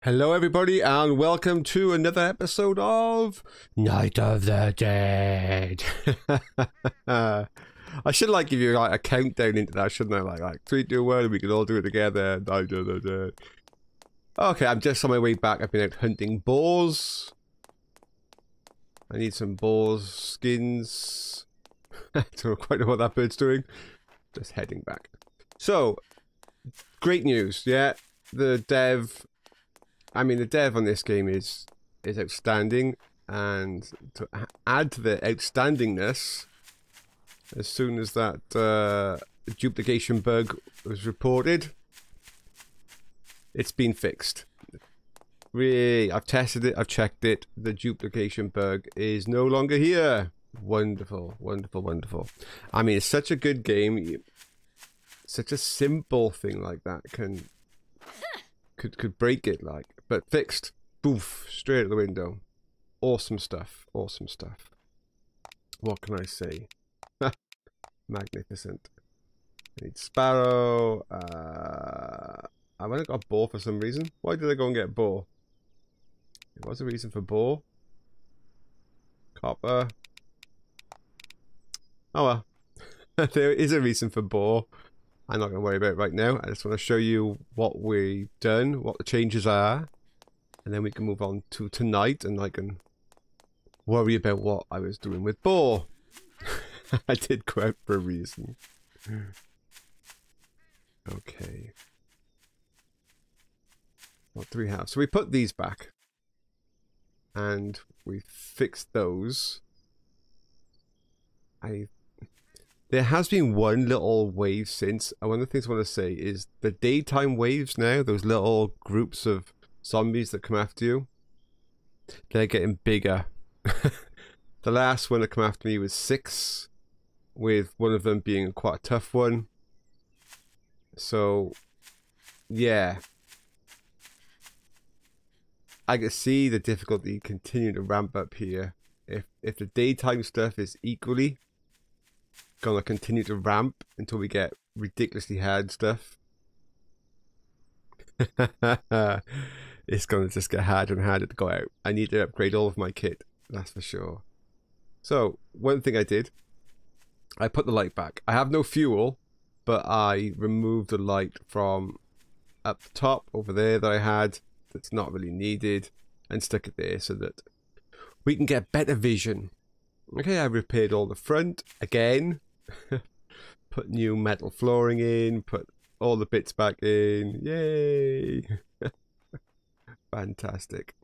Hello everybody and welcome to another episode of Night of the Dead. I should give you a countdown into that, shouldn't I? Like 3, 2, 1, we can all do it together. Night of the Dead. Okay, I'm just on my way back. I've been out hunting boars. I need some boars skins. I don't quite know what that bird's doing. Just heading back. So, great news, yeah. The dev on this game is outstanding, and to add to the outstandingness, as soon as that duplication bug was reported, it's been fixed. Really, I've tested it, I've checked it, the duplication bug is no longer here. Wonderful, wonderful, wonderful. I mean, it's such a good game. Such a simple thing like that could break it, but fixed. Boof, straight out the window. Awesome stuff, awesome stuff. What can I say? Magnificent. I need sparrow. I went and got boar for some reason. Why did I go and get boar? There was a reason for boar. Copper. Oh well. There is a reason for boar. I'm not going to worry about it right now. I just want to show you what we've done, what the changes are, and then we can move on to tonight, and I can worry about what I was doing with boar. I did go out for a reason. Okay. What do we have? So we put these back, and we fixed those. There has been one little wave since. One of the things I want to say is the daytime waves now, those little groups of zombies that come after you, they're getting bigger. The last one that came after me was 6, with one of them being quite a tough one. So, yeah. I can see the difficulty continuing to ramp up here. If the daytime stuff is equally gonna continue to ramp until we get ridiculously hard stuff. It's gonna just get harder and harder to go out. I need to upgrade all of my kit, that's for sure. So, one thing I did, I put the light back. I have no fuel, but I removed the light from up the top over there that I had, that's not really needed, and stuck it there so that we can get better vision. Okay, I repaired all the front again. Put new metal flooring in, put all the bits back in. Yay! Fantastic.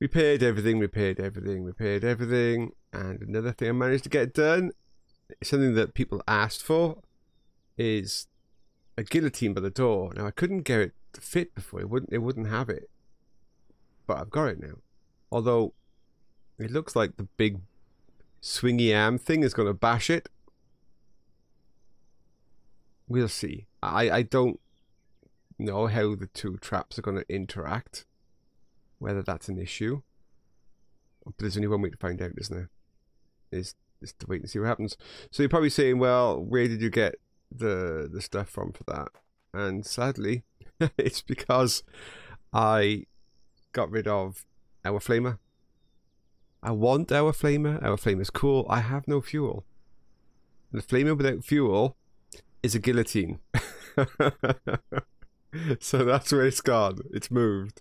Repaired everything, repaired everything, repaired everything. And another thing I managed to get done, something that people asked for, is a guillotine by the door. Now I couldn't get it to fit before, it wouldn't have it. But I've got it now. Although it looks like the big swingy arm thing is going to bash it. We'll see. I don't know how the two traps are going to interact, whether that's an issue. But there's only one way to find out, isn't there? Is to wait and see what happens. So you're probably saying, well, where did you get the stuff from for that? And sadly, it's because I got rid of our flamer. I want our flamer. Our flamer's cool. I have no fuel. The flamer without fuel is a guillotine. So that's where it's gone. It's moved.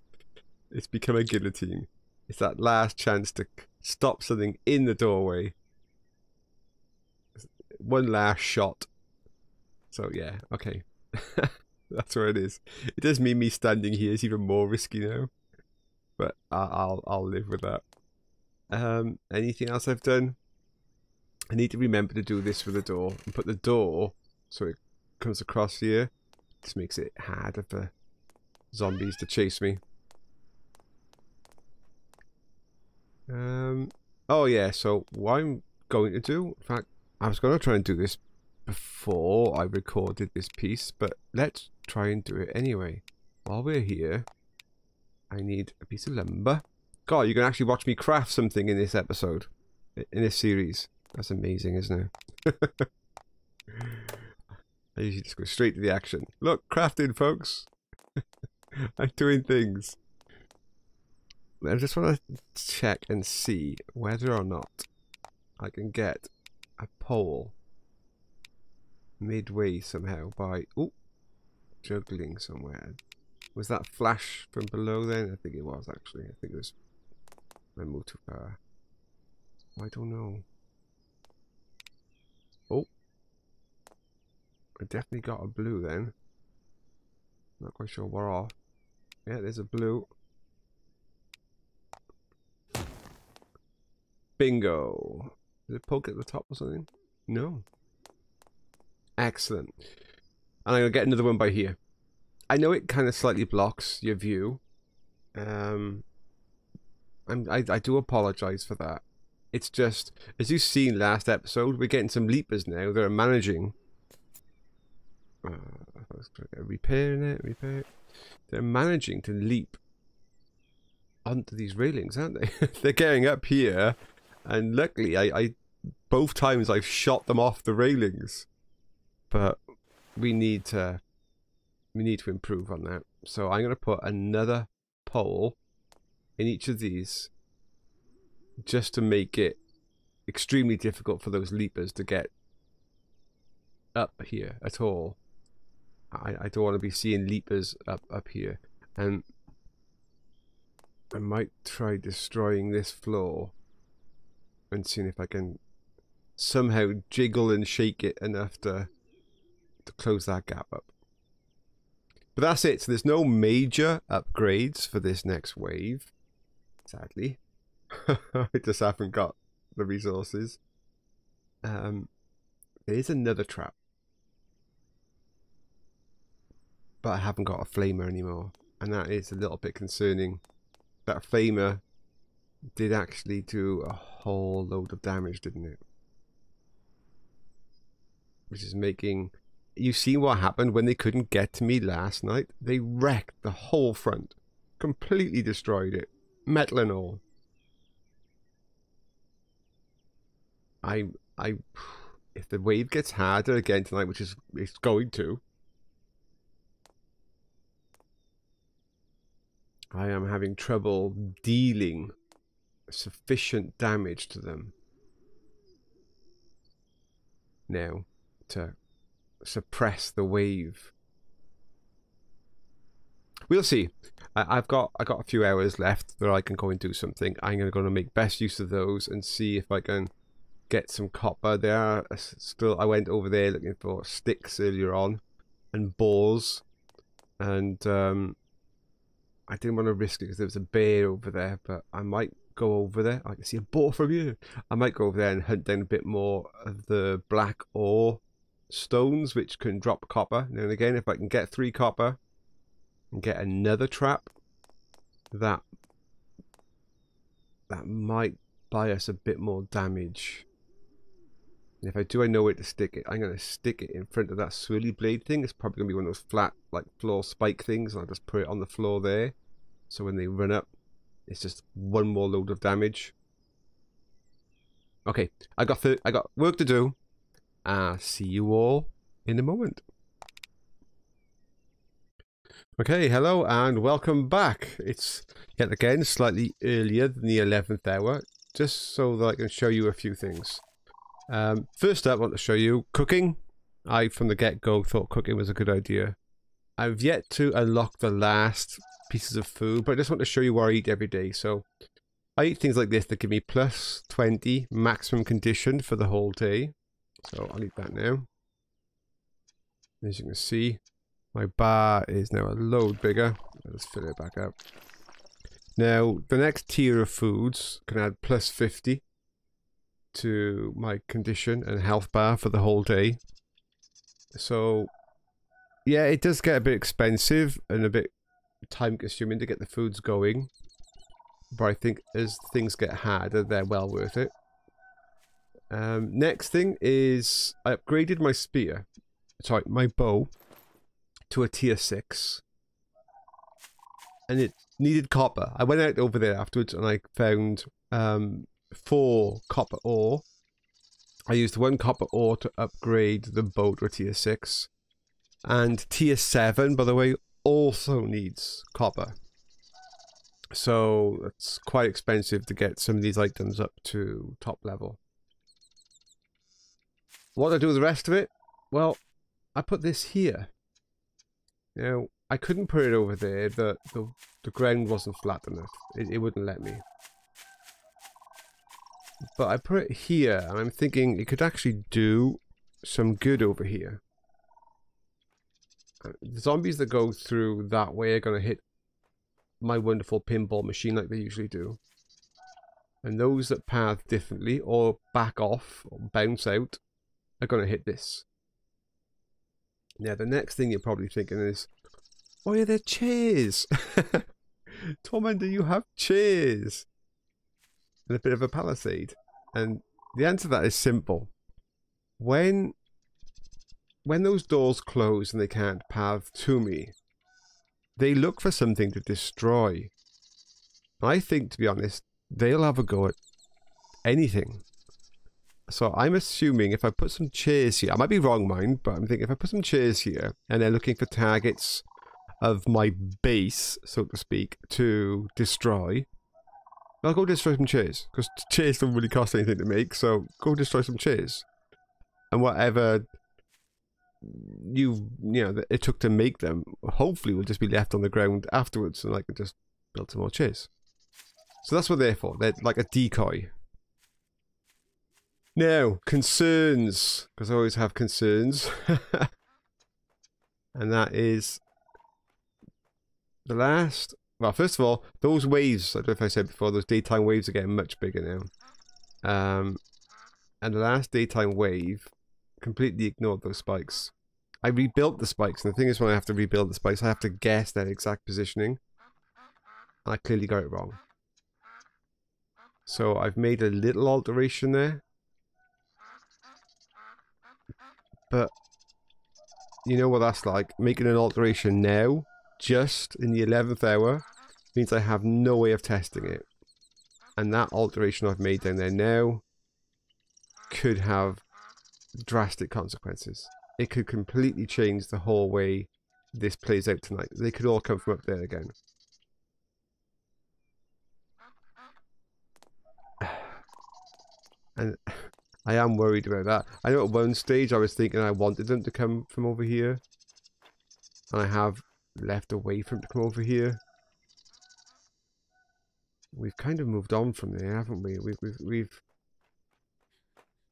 It's become a guillotine. It's that last chance to stop something in the doorway. One last shot. So yeah, okay. That's where it is. It does mean me standing here is even more risky now. But I'll live with that. Anything else I've done? I need to remember to do this with the door and put the door so it comes across here. This makes it harder for zombies to chase me. Oh yeah, so what I'm going to do, in fact, I was going to try and do this before I recorded this piece, but let's try and do it anyway. While we're here, I need a piece of lumber. God, you can actually watch me craft something in this episode, in this series. That's amazing, isn't it? I usually just go straight to the action. Look, crafting, folks. I'm doing things. I just want to check and see whether or not I can get a pole midway somehow by juggling somewhere. Was that flash from below then? I think it was actually. I think it was. I moved too far. I don't know. Oh, I definitely got a blue then. Not quite sure where off. Yeah, there's a blue. Bingo. Did it poke at the top or something? No. Excellent. And I'm going to get another one by here. I know it kind of slightly blocks your view. I do apologize for that. It's just, as you've seen last episode, we're getting some leapers now that are managing. Repairing it, repair it. They're managing to leap onto these railings, aren't they? They're getting up here, and luckily, I both times I've shot them off the railings. But we need to improve on that. So I'm going to put another pole in each of these, just to make it extremely difficult for those leapers to get up here at all. I don't want to be seeing leapers up here. And I might try destroying this floor and seeing if I can somehow jiggle and shake it enough to close that gap up. But that's it. So there's no major upgrades for this next wave, sadly. I just haven't got the resources. There is another trap, but I haven't got a flamer anymore, and that is a little bit concerning. That flamer did actually do a whole load of damage, didn't it? Which is making... You see what happened when they couldn't get to me last night? They wrecked the whole front. Completely destroyed it. Metal and all. If the wave gets harder again tonight, which is it's going to, I am having trouble dealing sufficient damage to them now to suppress the wave. We'll see. I got a few hours left that I can go and do something. I'm going to make best use of those and see if I can get some copper. There still, I went over there looking for sticks earlier on and boars, and I didn't want to risk it because there was a bear over there, but I might go over there. I can see a boar from here. I might go over there and hunt down a bit more of the black ore stones, which can drop copper now and again. If I can get 3 copper and get another trap, that might buy us a bit more damage. And if I do, I know where to stick it. I'm going to stick it in front of that swirly blade thing. It's probably going to be one of those flat, like, floor spike things. And I'll just put it on the floor there. So when they run up, it's just one more load of damage. Okay, I got work to do. See you all in a moment. Okay, hello and welcome back. It's yet again slightly earlier than the 11th hour, just so that I can show you a few things. First up, I want to show you cooking. I, from the get-go, thought cooking was a good idea. I've yet to unlock the last pieces of food, but I just want to show you what I eat every day. So I eat things like this that give me plus 20 maximum condition for the whole day. So I'll eat that now. As you can see, my bar is now a load bigger. I'll just fill it back up. Now, the next tier of foods can add plus 50 to my condition and health bar for the whole day. So, yeah, it does get a bit expensive and a bit time consuming to get the foods going. But I think as things get harder, they're well worth it. Next thing is I upgraded my spear, sorry, my bow to a tier 6. And it needed copper. I went out over there afterwards and I found 4 copper ore. I used 1 copper ore to upgrade the bow to a tier 6. And tier 7, by the way, also needs copper. So it's quite expensive to get some of these items up to top level. What do I do with the rest of it? Well, I put this here. Now, I couldn't put it over there. The ground wasn't flat enough. It wouldn't let me. But I put it here, and I'm thinking it could actually do some good over here. The zombies that go through that way are going to hit my wonderful pinball machine like they usually do. And those that path differently, or back off, or bounce out, are going to hit this. Now, the next thing you're probably thinking is, oh yeah, they're chairs! Tormunda, you have chairs! And a bit of a palisade. And the answer to that is simple. When those doors close and they can't path to me, they look for something to destroy. I think, to be honest, they'll have a go at anything. So I'm assuming if I put some chairs here, I might be wrong, mind, but I'm thinking if I put some chairs here and they're looking for targets of my base, so to speak, to destroy, I'll go destroy some chairs, because chairs don't really cost anything to make, so go destroy some chairs. And whatever it took to make them, hopefully will just be left on the ground afterwards, and I can just build some more chairs. So that's what they're for. They're like a decoy. Now, concerns, because I always have concerns. And that is the last... Well, first of all, those waves, I don't know if I said before, those daytime waves are getting much bigger now. And the last daytime wave completely ignored those spikes. I rebuilt the spikes, and the thing is when I have to rebuild the spikes, I have to guess their exact positioning. And I clearly got it wrong. So I've made a little alteration there. But you know what that's like. Making an alteration now, just in the 11th hour, means I have no way of testing it. And that alteration I've made down there now could have drastic consequences. It could completely change the whole way this plays out tonight. They could all come from up there again. And I am worried about that. I know at one stage I was thinking I wanted them to come from over here. And I have left a way for them to come over here. We've kind of moved on from there, haven't we? We've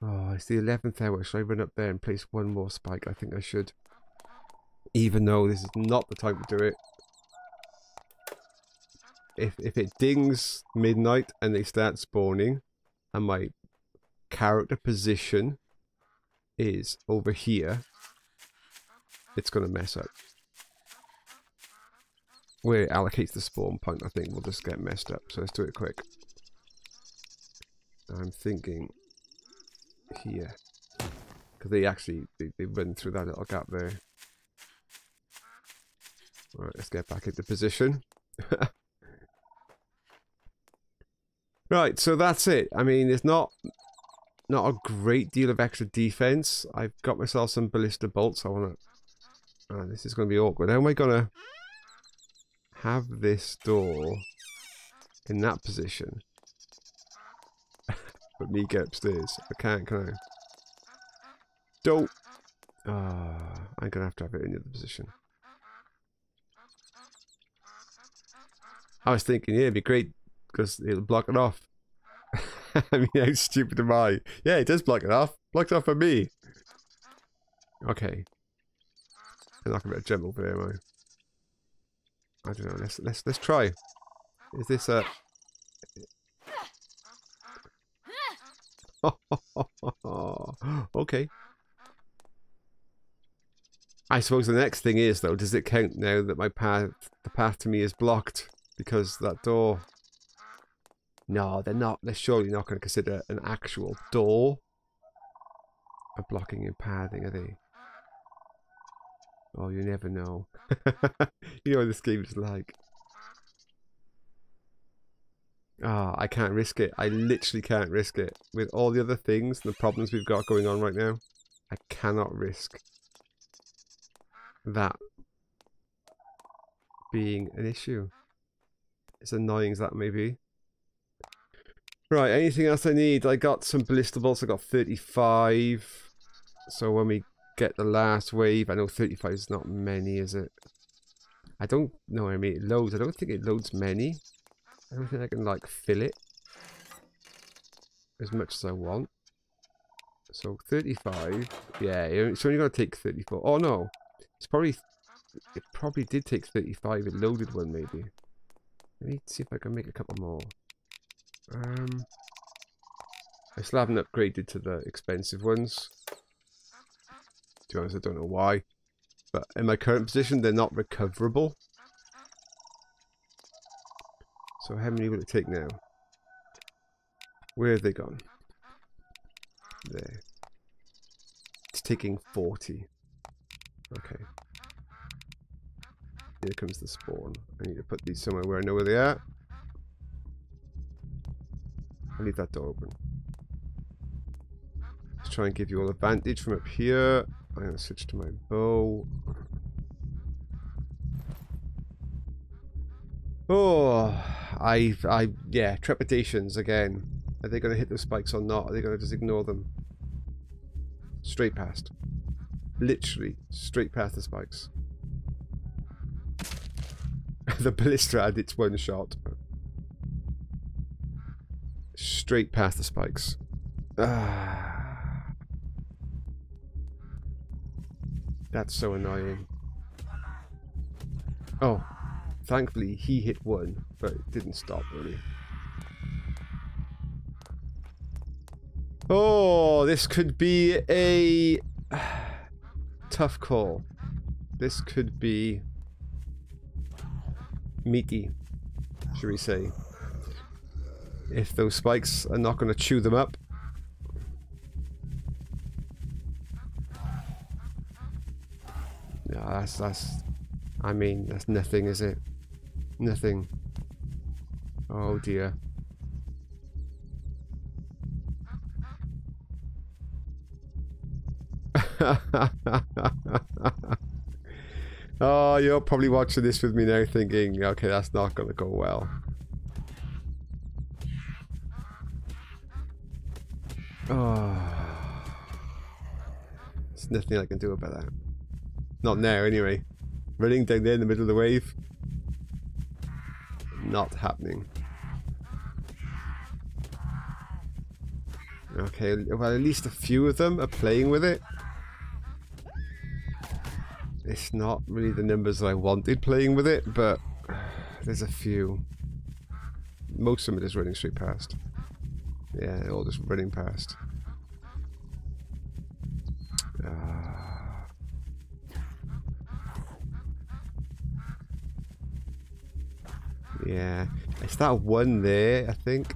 Oh, it's the 11th hour. Should I run up there and place one more spike? I think I should. Even though this is not the time to do it. If it dings midnight and they start spawning, and my character position is over here, it's going to mess up. Where it allocates the spawn point, I think, will just get messed up. So let's do it quick. I'm thinking here, because they run through that little gap there. Alright, let's get back into position. Right, so that's it. I mean, there's not a great deal of extra defense. I've got myself some ballista bolts. I want to... this is going to be awkward. How am I going to have this door in that position? But me get upstairs. I can't, can I? Don't... I'm going to have it in the other position. I was thinking, yeah, it'd be great because it'll block it off. I mean, how stupid am I? Yeah, it does block it off. Blocked off for me. Okay. I'm not gonna jump over there, am I? I don't know. Let's try. Is this a? Okay. I suppose the next thing is though, does it count now that the path to me is blocked because that door? No, they're not. They're surely not going to consider an actual door a blocking and pathing, are they? Oh, you never know. You know what this game is like. I can't risk it. I literally can't risk it. With all the other things and the problems we've got going on right now, I cannot risk that. being an issue. As annoying as that may be. Right, anything else I need? I got some ballista bolts. I got 35. So when we get the last wave, I know 35 is not many, is it? I don't know. I mean, it loads. I don't think it loads many. I don't think I can like fill it as much as I want. So 35. Yeah, it's only going to take 34. Oh no, it probably did take 35. It loaded one maybe. Let me see if I can make a couple more. I still haven't upgraded to the expensive ones. To be honest, I don't know why. But in my current position, they're not recoverable. So how many will it take now? Where have they gone? There. It's taking 40. Okay. Here comes the spawn. I need to put these somewhere where I know where they are. I'll leave that door open. Let's try and give you all advantage from up here. I'm going to switch to my bow. Oh, yeah, trepidations again. Are they going to hit those spikes or not? Are they going to just ignore them? Straight past. Literally, straight past the spikes. The ballista had its one shot. Straight past the spikes. That's so annoying. Oh, thankfully he hit one, but it didn't stop really. Oh, this could be a tough call. This could be meaty, should we say. If those spikes are not going to chew them up. Yeah, I mean, that's nothing, is it? Nothing. Oh dear. Oh, you're probably watching this with me now thinking, okay, that's not going to go well. Oh, there's nothing I can do about that. Not now, anyway. Running down there in the middle of the wave. Not happening. Okay, well, at least a few of them are playing with it. It's not really the numbers that I wanted playing with it, but there's a few. Most of them are just running straight past. Yeah, they're all just running past. Yeah, it's that one there, I think.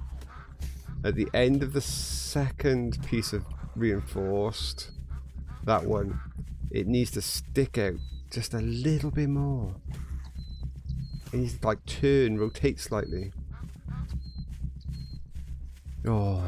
At the end of the second piece of reinforced, that one, it needs to stick out just a little bit more. It needs to like turn, rotate slightly. Oh.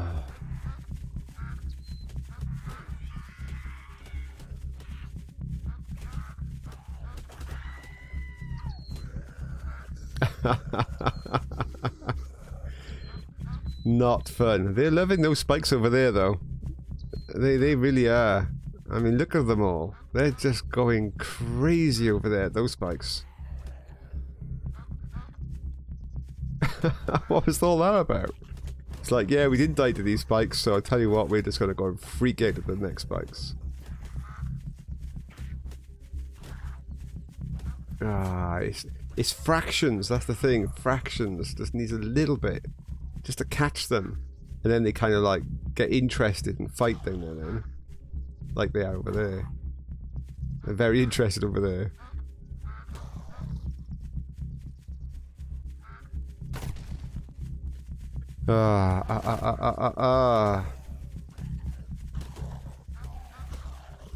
Not fun. They're loving those spikes over there though. They really are. I mean, look at them all. They're just going crazy over there, those spikes. What was all that about? It's like, yeah, we didn't die to these spikes, so I'll tell you what, we're just going to go and freak out at the next spikes. Ah, it's fractions, that's the thing. Fractions just needs a little bit just to catch them. And then they kind of like get interested and fight down there then. Like they are over there. They're very interested over there.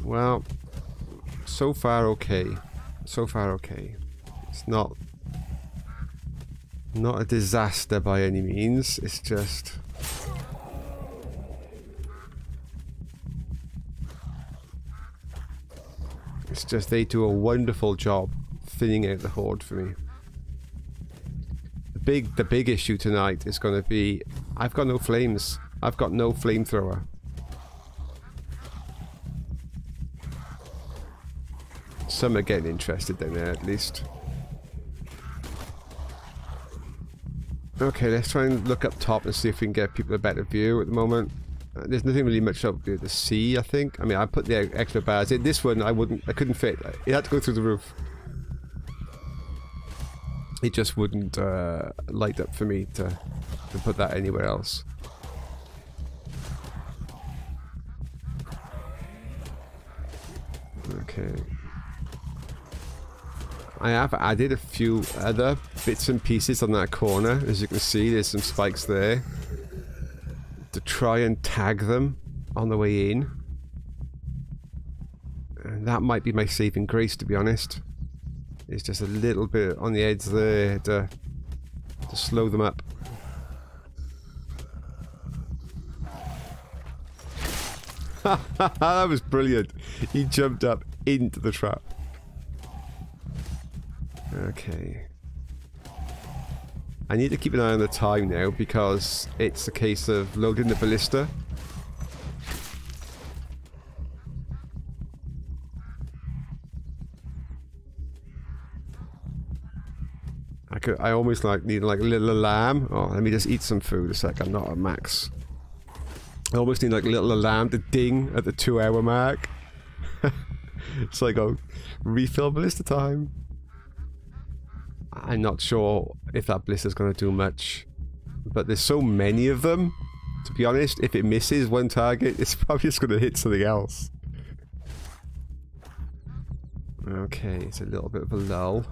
Well, so far okay. So far okay. It's not a disaster by any means. It's just they do a wonderful job thinning out the horde for me. The big issue tonight is going to be I've got no flames. I've got no flamethrower. Some are getting interested down there at least. Okay, let's try and look up top and see if we can get people a better view at the moment. There's nothing really much up here to see, I think. I mean, I put the extra bars in. This one, I couldn't fit. It had to go through the roof. It just wouldn't light up for me to put that anywhere else. Okay. I have added a few other bits and pieces on that corner. As you can see, there's some spikes there. To try and tag them on the way in. And that might be my saving grace, to be honest. It's just a little bit on the edge there to slow them up. That was brilliant. He jumped up into the trap. Okay. I need to keep an eye on the time now because it's a case of loading the ballista. I almost need like a little alarm. Oh, let me just eat some food a sec. I'm not at max. I almost need like a little alarm to ding at the 2-hour mark. It's like, oh, refill ballista time. I'm not sure if that blister's going to do much, but there's so many of them. To be honest, if it misses one target, it's probably just going to hit something else. Okay, it's a little bit of a lull.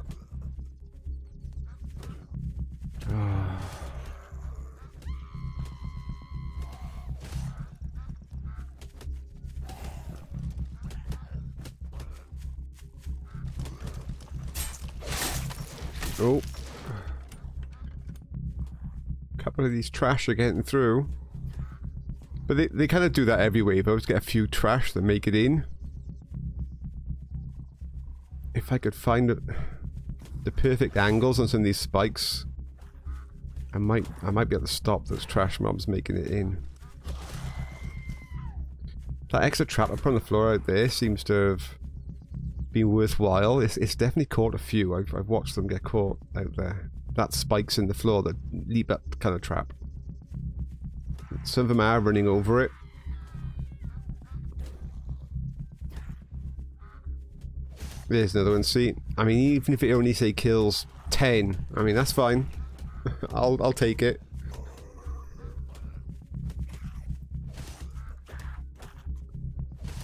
Oh. A couple of these trash are getting through. But they kind of do that every wave. I always get a few trash that make it in. If I could find the perfect angles on some of these spikes, I might be able to stop those trash mobs making it in. That extra trap I put on the floor out there seems to have been worthwhile. It's definitely caught a few. I've watched them get caught out there. That spikes in the floor that leap up kind of trap. Some of them are running over it. There's another one. See, I mean, even if it only say kills 10, I mean that's fine. I'll take it.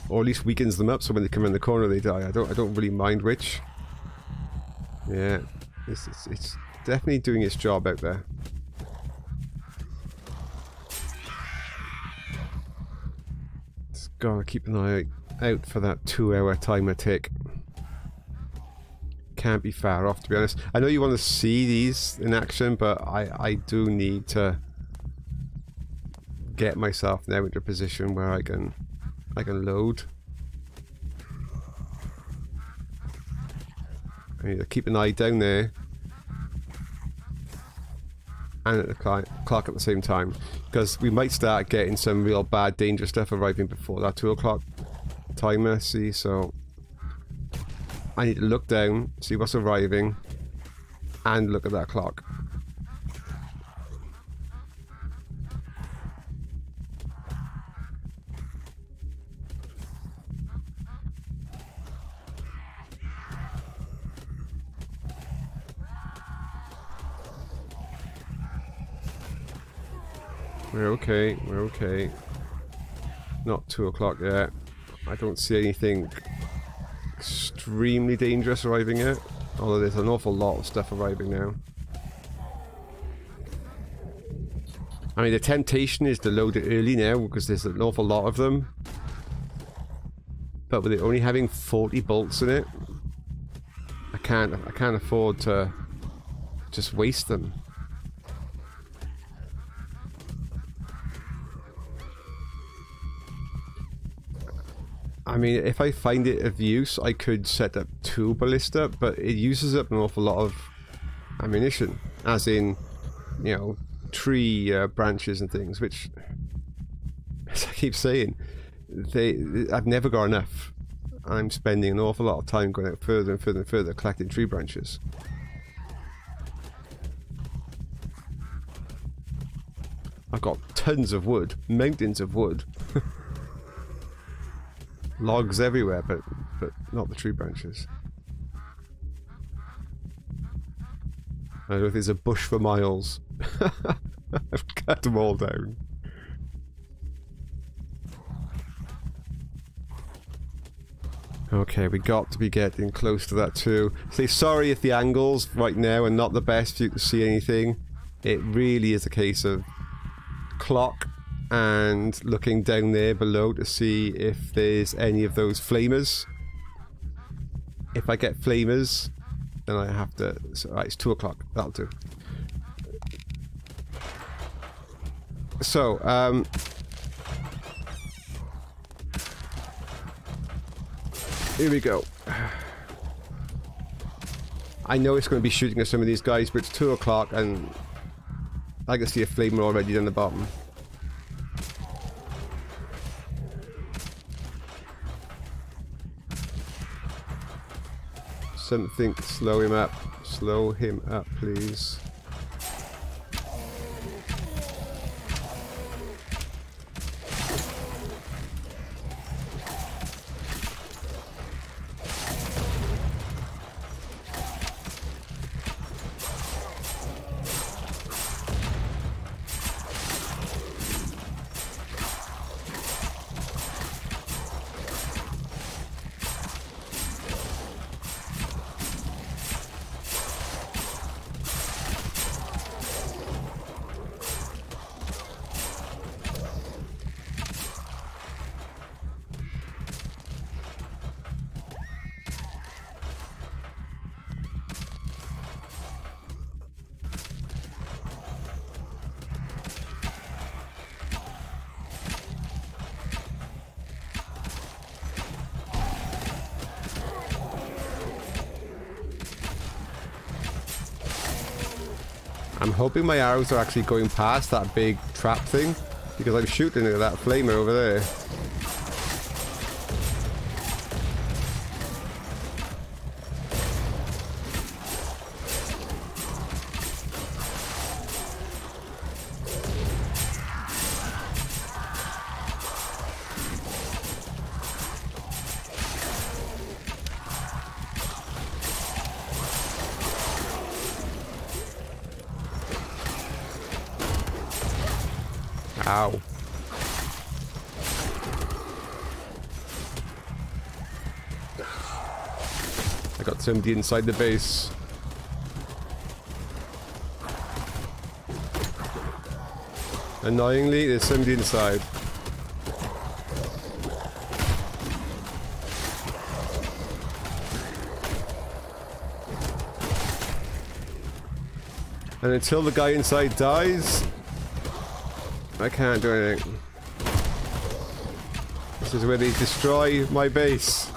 Or at least weakens them up so when they come in the corner they die. I don't really mind which. Yeah, it's definitely doing its job out there. Just gotta keep an eye out for that 2-hour timer tick. Can't be far off, to be honest. I know you want to see these in action, but I do need to get myself now into a position where I can load. I need to keep an eye down there and at the clock at the same time, because we might start getting some real bad dangerous stuff arriving before that 2 o'clock timer. See, so I need to look down, see what's arriving, and look at that clock. We're okay, we're okay. Not 2 o'clock yet. I don't see anything extremely dangerous arriving yet, although there's an awful lot of stuff arriving now. I mean, the temptation is to load it early now because there's an awful lot of them, but with it only having 40 bolts in it, I can't afford to just waste them. I mean, if I find it of use, I could set up 2 ballista, but it uses up an awful lot of ammunition. As in, you know, tree branches and things, which, as I keep saying, I've never got enough. I'm spending an awful lot of time going out further and further and further collecting tree branches. I've got tons of wood, mountains of wood. Logs everywhere, but not the tree branches. I don't know if there's a bush for miles. I've cut them all down. Okay, we got to be getting close to that too. Say sorry if the angles right now are not the best for you to see anything. It really is a case of clock and looking down there below to see if there's any of those flamers. If I get flamers, then I have to... So, right, it's 2 o'clock. That'll do. So, here we go. I know it's going to be shooting at some of these guys, but it's 2 o'clock and I can see a flamer already down the bottom. Something slow him up. Slow him up, please. I'm hoping my arrows are actually going past that big trap thing, because I'm shooting at that flamer over there. Ow. I got somebody inside the base. Annoyingly, there's somebody inside. And until the guy inside dies, I can't do anything. This is where they destroy my base.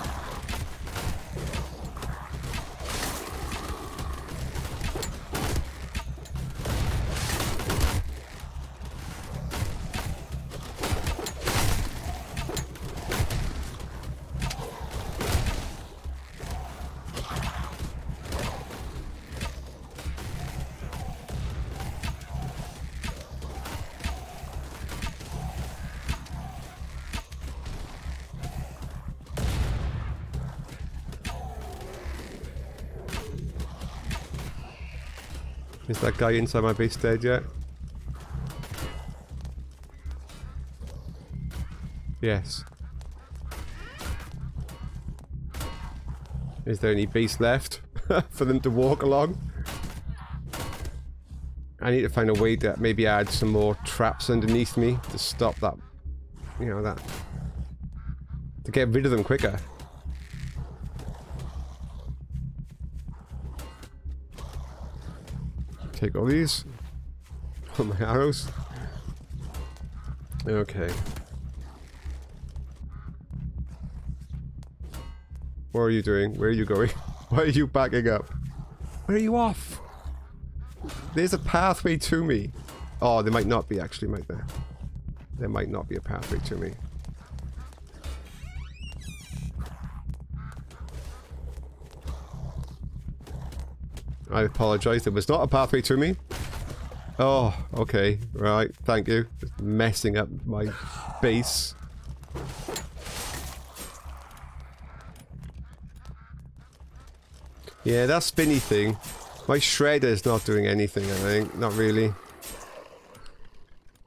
Is that guy inside my base dead yet? Yes. Is there any base left for them to walk along? I need to find a way to maybe add some more traps underneath me to stop that, you know, that, to get rid of them quicker. Take all these. All my arrows. Okay. What are you doing? Where are you going? Why are you backing up? Where are you off? There's a pathway to me. Oh, there might not be actually, might there? There might not be a pathway to me. I apologize, there was not a pathway to me. Oh, okay, right, thank you. Just messing up my base. Yeah, that spinny thing. My shredder is not doing anything, I think. Not really.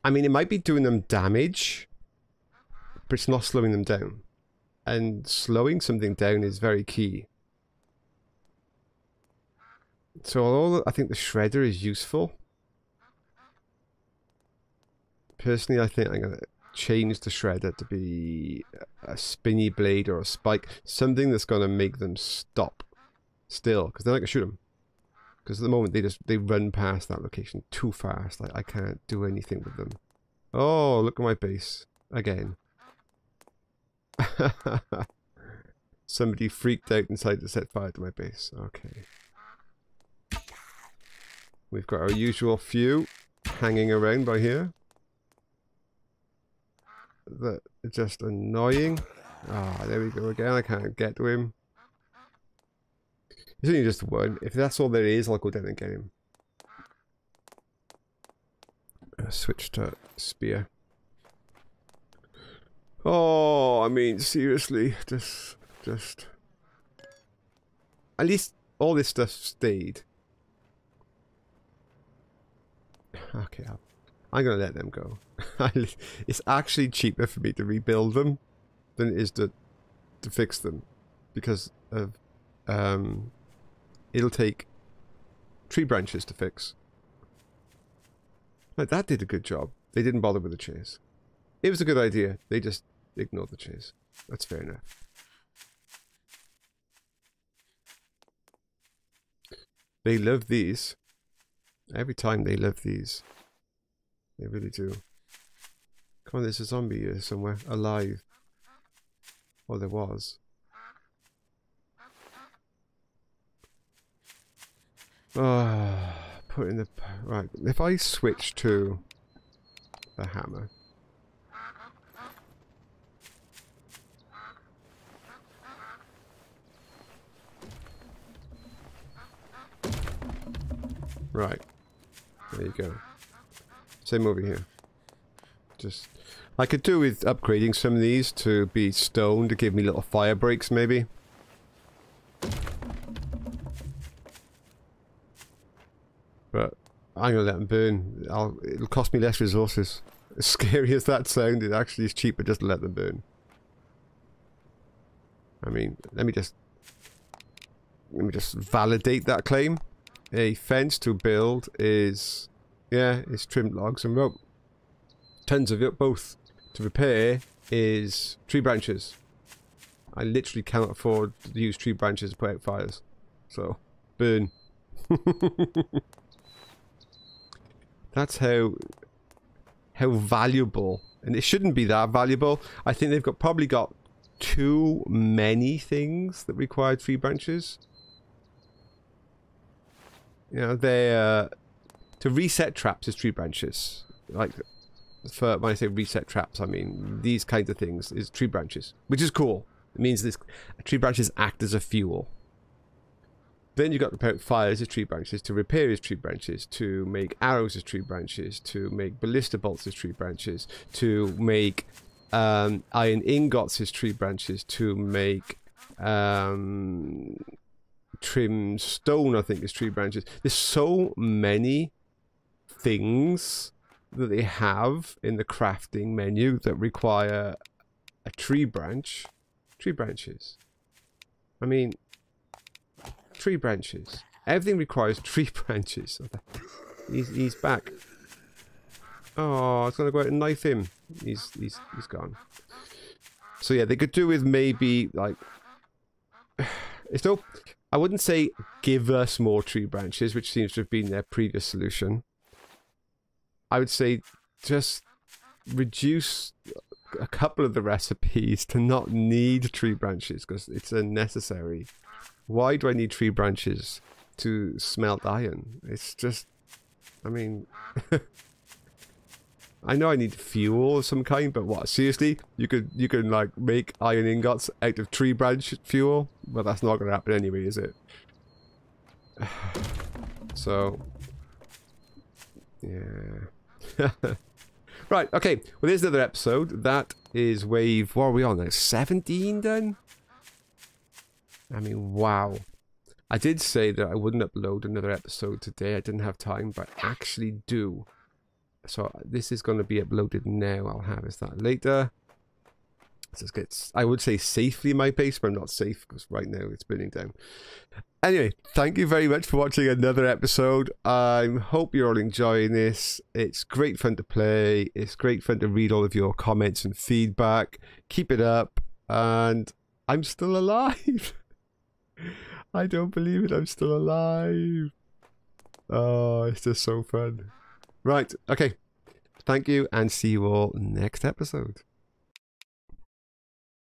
I mean, it might be doing them damage, but it's not slowing them down. And slowing something down is very key. So although I think the shredder is useful, personally I think I'm going to change the shredder to be a spinny blade or a spike. Something that's going to make them stop still, because then I can shoot them. Because at the moment they run past that location too fast. Like I can't do anything with them. Oh, look at my base. Again. Somebody freaked out and decided to set fire to my base. Okay. We've got our usual few hanging around by here. That are just annoying. Ah, there we go again. I can't get to him. It's only just one. If that's all there is, I'll go down and get him. Switch to spear. Oh, I mean, seriously, just. At least all this stuff stayed. Okay, I'm gonna let them go. It's actually cheaper for me to rebuild them than it is to fix them, because of it'll take tree branches to fix. Like that did a good job. They didn't bother with the chase. It was a good idea. They just ignored the chase. That's fair enough. They love these. Every time they love these. They really do. Come on, there's a zombie here somewhere. Alive. Oh, there was. Oh, put in the... Right, if I switch to the hammer. Right. There you go. Same over here. Just... I could do with upgrading some of these to be stone to give me little fire breaks, maybe. But I'm gonna let them burn. It'll cost me less resources. As scary as that sounded, actually it's cheaper just to let them burn. I mean, let me just validate that claim. A fence to build is, yeah, it's trimmed logs and rope. Tons of it, both. To repair is tree branches. I literally cannot afford to use tree branches to put out fires. So, burn. That's how valuable, and it shouldn't be that valuable. I think they've probably got too many things that require tree branches. You know, they to reset traps is tree branches. Like, for when I say reset traps, I mean these kinds of things is tree branches, which is cool. It means this tree branches act as a fuel. Then you've got to put out fires as tree branches, to repair as tree branches, to make arrows as tree branches, to make ballista bolts as tree branches, to make iron ingots as tree branches, to make trimmed stone, I think, is tree branches. There's so many things that they have in the crafting menu that require a tree branch. Tree branches. I mean, tree branches. Everything requires tree branches. He's back. Oh, I was gonna go out and knife him. He's gone. So yeah, they could do with maybe like it's no. I wouldn't say give us more tree branches, which seems to have been their previous solution. I would say just reduce a couple of the recipes to not need tree branches because it's unnecessary. Why do I need tree branches to smelt iron? It's just I mean, I know I need fuel of some kind, but what? Seriously? You can like make iron ingots out of tree branch fuel? Well, that's not gonna happen anyway, is it? So, yeah. Right, okay. Well, there's another episode. That is wave... What are we on now? 17 then? I mean, wow. I did say that I wouldn't upload another episode today. I didn't have time, but I actually do. So this is going to be uploaded now. I'll harvest that later. So it gets, I would say safely in my base, but I'm not safe because right now it's burning down. Anyway, thank you very much for watching another episode. I hope you're all enjoying this. It's great fun to play. It's great fun to read all of your comments and feedback. Keep it up. And I'm still alive. I don't believe it. I'm still alive. Oh, it's just so fun. Right. Okay. Thank you and see you all next episode.